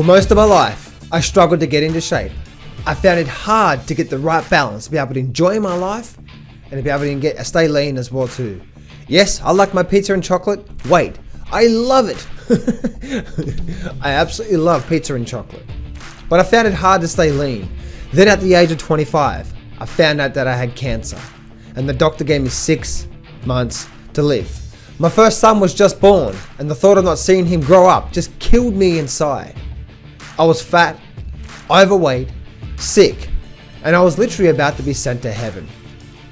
most of my life, I struggled to get into shape. I found it hard to get the right balance, to be able to enjoy my life and to be able to stay lean as well too. Yes, I like my pizza and chocolate. Wait, I love it. I absolutely love pizza and chocolate. But I found it hard to stay lean. Then at the age of 25, I found out that I had cancer. And the doctor gave me 6 months to live. My first son was just born, and the thought of not seeing him grow up just killed me inside. I was fat, overweight, sick, and I was literally about to be sent to heaven.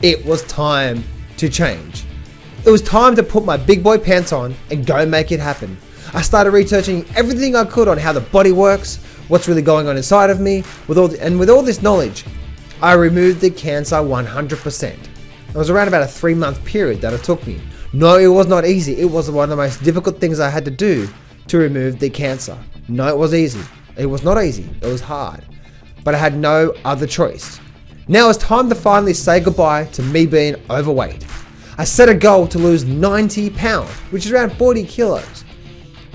It was time to change. It was time to put my big boy pants on and go make it happen. I started researching everything I could on how the body works, what's really going on inside of me, with all this knowledge, I removed the cancer 100%. It was around about a 3-month period that it took me. No, it was not easy. It was one of the most difficult things I had to do to remove the cancer. No, it was easy. It was not easy. It was hard. But I had no other choice. Now it's time to finally say goodbye to me being overweight. I set a goal to lose 90 pounds, which is around 40 kilos.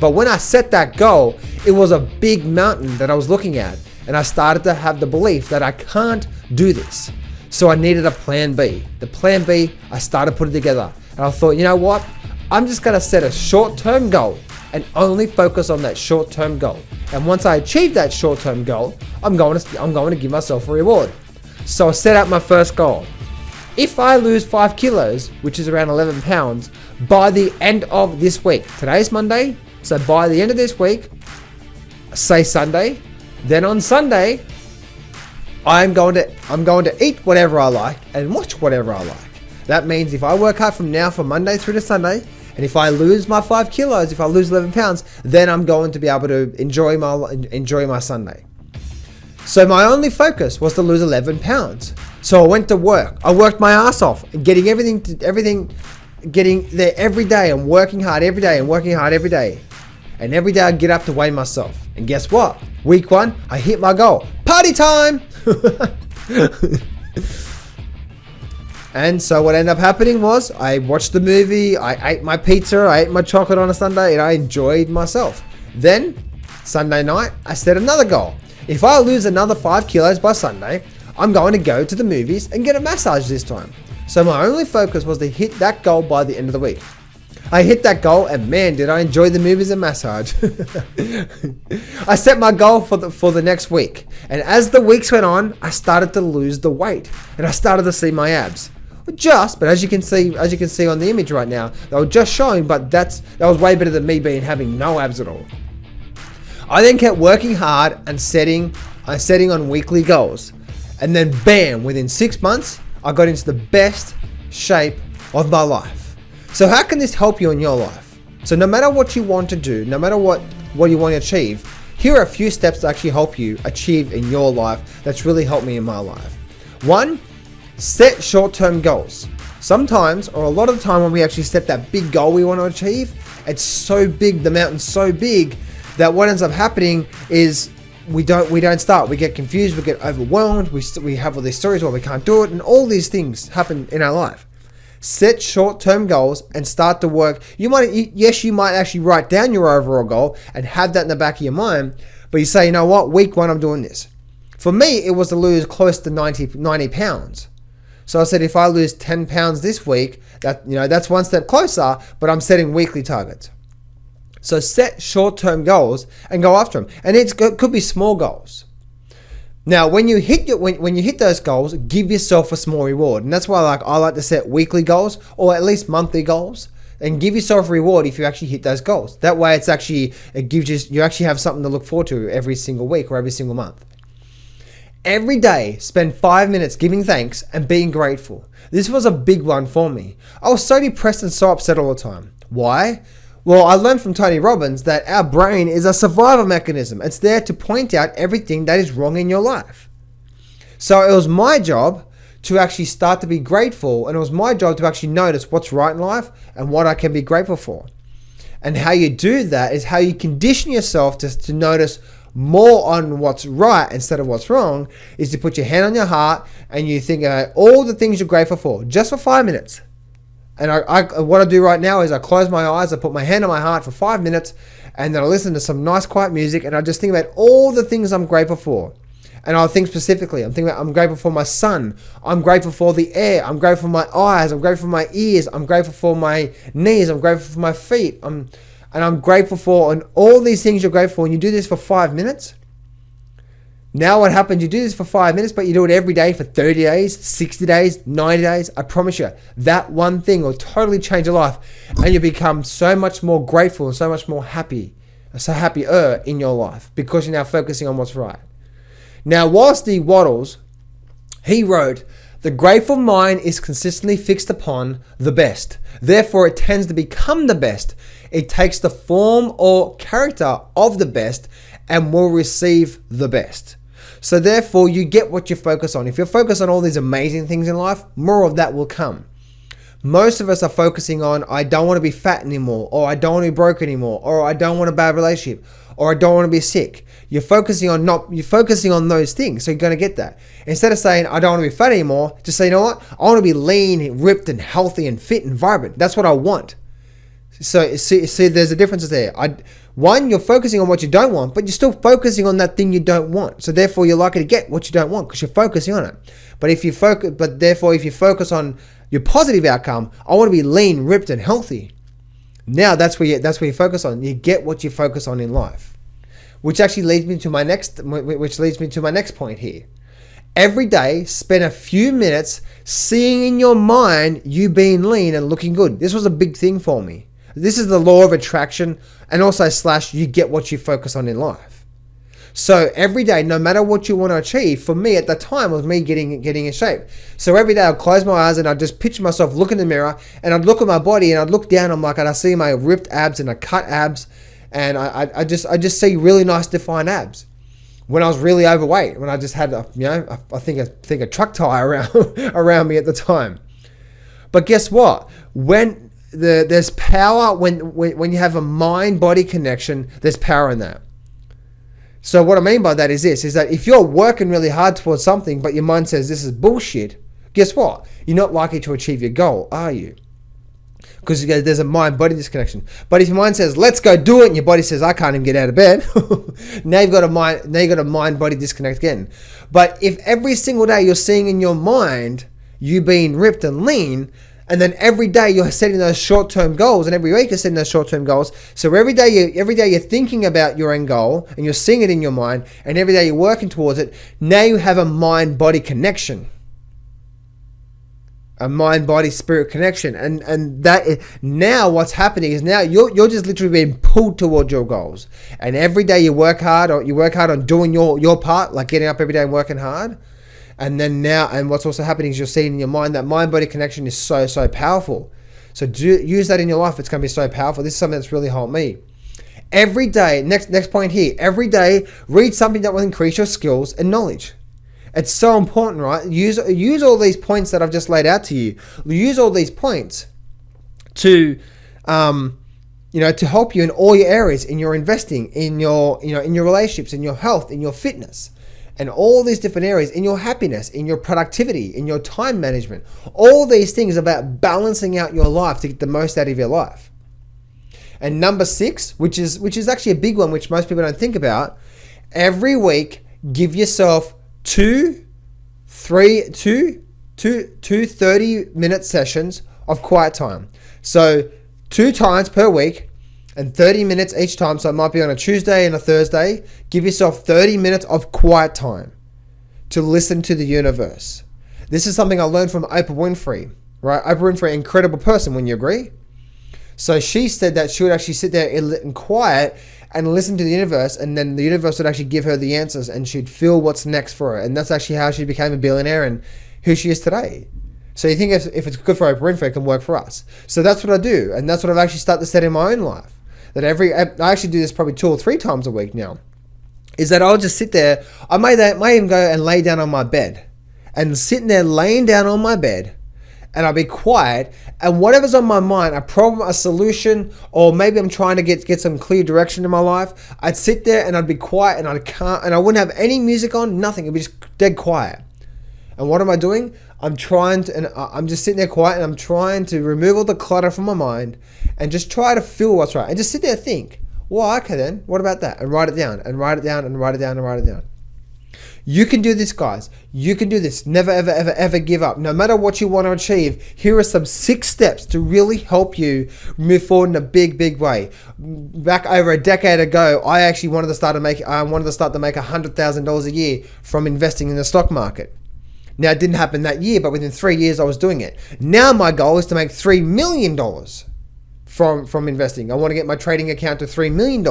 But when I set that goal, it was a big mountain that I was looking at, and I started to have the belief that I can't do this. So I needed a plan B. The plan B, I started putting together. And I thought, you know what? I'm just gonna set a short-term goal and only focus on that short-term goal. And once I achieve that short-term goal, I'm going to give myself a reward. So I set out my first goal. If I lose 5 kilos, which is around 11 pounds, by the end of this week, today's Monday, so by the end of this week, say Sunday, then on Sunday, I'm going to eat whatever I like and watch whatever I like. That means if I work hard from now from Monday through to Sunday, and if I lose my 5 kilos, if I lose 11 pounds, then I'm going to be able to enjoy my Sunday. So my only focus was to lose 11 pounds. So I went to work. I worked my ass off, getting getting there every day and working hard every day and working hard every day. And every day I get up to weigh myself. And guess what? Week 1, I hit my goal. Party time! And so what ended up happening was I watched the movie, I ate my pizza, I ate my chocolate on a Sunday, and I enjoyed myself. Then, Sunday night, I set another goal. If I lose another 5 kilos by Sunday, I'm going to go to the movies and get a massage this time. So my only focus was to hit that goal by the end of the week. I hit that goal, and man, did I enjoy the movies and massage. I set my goal for the next week, and as the weeks went on, I started to lose the weight, and I started to see my abs. But as you can see on the image right now, they were just showing, but that was way better than me having no abs at all. I then kept working hard and setting on weekly goals, and then bam, within 6 months, I got into the best shape of my life. So how can this help you in your life? So no matter what you want to do, no matter what you want to achieve, here are a few steps to actually help you achieve in your life that's really helped me in my life. 1, set short-term goals. Sometimes, or a lot of the time when we actually set that big goal we want to achieve, it's so big, the mountain's so big, that what ends up happening is we don't start. We get confused, we get overwhelmed, we have all these stories where we can't do it, and all these things happen in our life. Set short-term goals and start to work. You might actually write down your overall goal and have that in the back of your mind, but you say, you know what, week 1 I'm doing this. For me, it was to lose close to 90 pounds. So I said, if I lose 10 pounds this week, that's one step closer, but I'm setting weekly targets. So set short-term goals and go after them. And it could be small goals. Now, when you hit those goals, give yourself a small reward. And that's why I like to set weekly goals or at least monthly goals, and give yourself a reward if you actually hit those goals. That way you actually have something to look forward to every single week or every single month. Every day, spend 5 minutes giving thanks and being grateful. This was a big one for me. I was so depressed and so upset all the time. Why? Well, I learned from Tony Robbins that our brain is a survival mechanism. It's there to point out everything that is wrong in your life. So it was my job to actually start to be grateful, and it was my job to actually notice what's right in life and what I can be grateful for. And how you do that is how you condition yourself to notice more on what's right instead of what's wrong, is to put your hand on your heart and you think about all the things you're grateful for, just for 5 minutes. And what I do right now is I close my eyes, I put my hand on my heart for 5 minutes, and then I listen to some nice quiet music, and I just think about all the things I'm grateful for. And I'll think specifically, I'm grateful for my sun, I'm grateful for the air, I'm grateful for my eyes, I'm grateful for my ears, I'm grateful for my knees, I'm grateful for my feet, and I'm grateful for, and all these things you're grateful for, and you do this for 5 minutes. Now what happens, you do this for 5 minutes, but you do it every day for 30 days, 60 days, 90 days. I promise you, that one thing will totally change your life, and you become so much more grateful and so much more happy, so happier in your life, because you're now focusing on what's right. Now, whilst D. Waddles, he wrote, the grateful mind is consistently fixed upon the best. Therefore, it tends to become the best. It takes the form or character of the best and will receive the best. So therefore, you get what you focus on. If you're focused on all these amazing things in life, more of that will come. Most of us are focusing on, I don't want to be fat anymore, or I don't want to be broke anymore, or I don't want a bad relationship, or I don't want to be sick. You're focusing on those things, so you're going to get that. Instead of saying, I don't want to be fat anymore, just say, you know what? I want to be lean, ripped, and healthy, and fit, and vibrant. That's what I want. So see, there's a difference there. One, you're focusing on what you don't want, but you're still focusing on that thing you don't want. So therefore, you're likely to get what you don't want because you're focusing on it. But if you focus on your positive outcome, I want to be lean, ripped, and healthy. Now that's where you focus on. You get what you focus on in life, which actually leads me to my next point here. Every day, spend a few minutes seeing in your mind you being lean and looking good. This was a big thing for me. This is the law of attraction, and also / you get what you focus on in life. So every day, no matter what you want to achieve, for me at the time was me getting in shape. So every day I'd close my eyes and I'd just picture myself, look in the mirror, and I'd look at my body and I'd look down, and I see my ripped abs and I cut abs, and I just see really nice defined abs. When I was really overweight, when I just had I think a truck tire around me at the time. But guess what? When there's power when you have a mind-body connection, there's power in that. So what I mean by that is that if you're working really hard towards something, but your mind says this is bullshit, guess what? You're not likely to achieve your goal, are you? Because there's a mind-body disconnection. But if your mind says, let's go do it, and your body says, I can't even get out of bed, now you've got a mind-body disconnect again. But if every single day you're seeing in your mind you being ripped and lean, and then every day you're setting those short-term goals, and every week you're setting those short-term goals. So every day you're thinking about your end goal, and you're seeing it in your mind, and every day you're working towards it. Now you have a mind-body connection, a mind-body-spirit connection, and that now what's happening is now you're just literally being pulled towards your goals. And every day you work hard on doing your part, like getting up every day and working hard. And what's also happening is you're seeing in your mind that mind-body connection is so powerful. So use that in your life. It's going to be so powerful. This is something that's really helped me. Every day, next point here, every day, read something that will increase your skills and knowledge. It's so important, right? Use all these points that I've just laid out to you. Use all these points to help you in all your areas, in your investing, in your relationships, in your health, in your fitness. And all these different areas, in your happiness, in your productivity, in your time management. All these things about balancing out your life to get the most out of your life. And number 6, which is actually a big one, which most people don't think about, every week give yourself two 30-minute sessions of quiet time. So 2 times per week, and 30 minutes each time. So it might be on a Tuesday and a Thursday. Give yourself 30 minutes of quiet time to listen to the universe. This is something I learned from Oprah Winfrey, right? Oprah Winfrey, incredible person, wouldn't you agree? So she said that she would actually sit there in quiet and listen to the universe, and then the universe would actually give her the answers, and she'd feel what's next for her. And that's actually how she became a billionaire and who she is today. So you think if it's good for Oprah Winfrey, it can work for us. So that's what I do, and that's what I've actually started to set in my own life. That I actually do this probably 2 or 3 times a week now, is that I'll just sit there. I might even go and lay down on my bed, and sitting there laying down on my bed, and I'll be quiet, and whatever's on my mind, a problem, a solution, or maybe I'm trying to get some clear direction in my life, I'd sit there and I'd be quiet, and I wouldn't have any music on, nothing. It'd be just dead quiet. And what am I doing? I'm just sitting there quiet, and I'm trying to remove all the clutter from my mind and just try to feel what's right. And just sit there and think, Well, okay then, what about that? And write it down, and write it down, and write it down, and write it down. You can do this, guys. You can do this. Never, ever, ever, ever give up. No matter what you want to achieve, here are some 6 steps to really help you move forward in a big, big way. Back over a decade ago, I actually wanted to start to make $100,000 a year from investing in the stock market. Now, it didn't happen that year, but within 3 years, I was doing it. Now, my goal is to make $3 million from investing. I want to get my trading account to $3 million.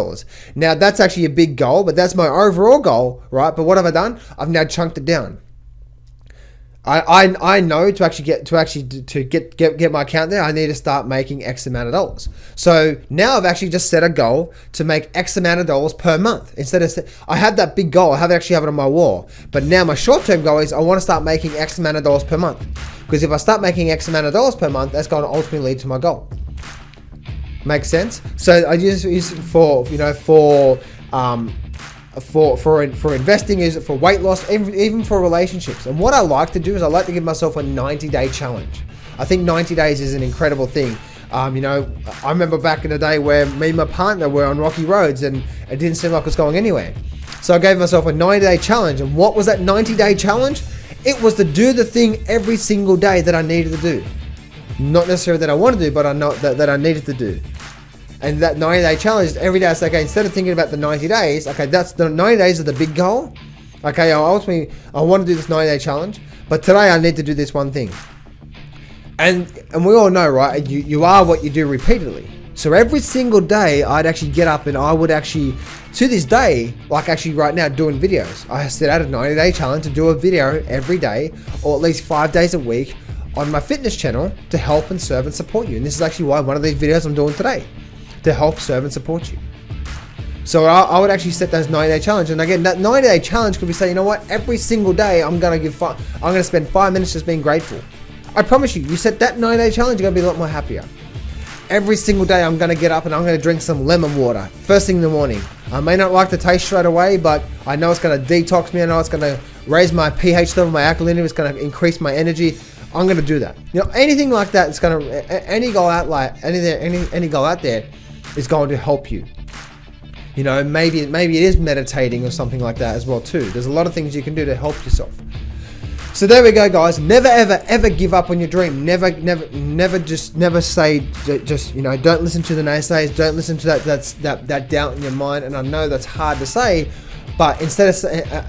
Now, that's actually a big goal, but that's my overall goal, right? But what have I done? I've now chunked it down. I know to actually get my account there, I need to start making X amount of dollars. So now I've actually just set a goal to make X amount of dollars per month. Instead of, I had that big goal, I actually have it on my wall. But now my short-term goal is I want to start making X amount of dollars per month. Because if I start making X amount of dollars per month, that's going to ultimately lead to my goal. Makes sense? So I use for investing, use it for weight loss, even for relationships. And what I like to do is I like to give myself a 90-day challenge. I think 90 days is an incredible thing. I remember back in the day where me and my partner were on rocky roads and it didn't seem like it was going anywhere. So I gave myself a 90-day challenge. And what was that 90-day challenge? It was to do the thing every single day that I needed to do. Not necessarily that I want to do, but I know that I needed to do. And that 90-day challenge, every day I say, okay, instead of thinking about the 90 days, okay, that's the 90 days of the big goal. Okay, ultimately, I want to do this 90-day challenge, but today I need to do this one thing. And we all know, right, you are what you do repeatedly. So every single day, I'd actually get up and I would actually, to this day, like actually right now doing videos, I set out a 90-day challenge to do a video every day, or at least 5 days a week, on my fitness channel to help and serve and support you. And this is actually why one of these videos I'm doing today, to help serve and support you. So I would actually set those 90-day challenge. And again, that 90-day challenge could be say, you know what, every single day I'm going to spend 5 minutes just being grateful. I promise you, you set that 90-day challenge, you're going to be a lot more happier. Every single day I'm going to get up and I'm going to drink some lemon water first thing in the morning. I may not like the taste straight away, but I know it's going to detox me. I know it's going to raise my pH level, my alkalinity. It's going to increase my energy. I'm going to do that. You know, anything like that, it's going to, any goal out there is going to help you. You know, maybe it is meditating or something like that as well too. There's a lot of things you can do to help yourself. So there we go, guys. Never, ever, ever give up on your dream. Never say, you know, don't listen to the naysayers. Don't listen to that doubt in your mind. And I know that's hard to say, but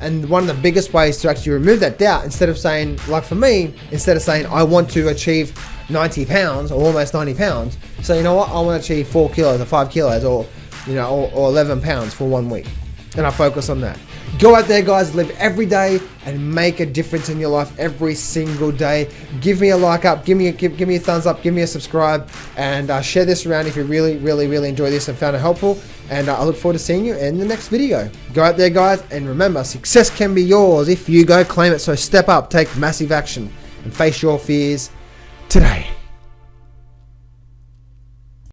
and one of the biggest ways to actually remove that doubt, instead of saying, like for me, instead of saying I want to achieve 90 pounds or almost 90 pounds, so you know what, I want to achieve 4 kilos or 5 kilos or, you know, or 11 pounds for 1 week. And I focus on that. Go out there, guys, live every day and make a difference in your life every single day. Give me a like up, give me a thumbs up, give me a subscribe, and share this around if you really enjoy this and found it helpful. And I look forward to seeing you in the next video. Go out there, guys, and remember, success can be yours if you go claim it. So step up, take massive action, and face your fears today.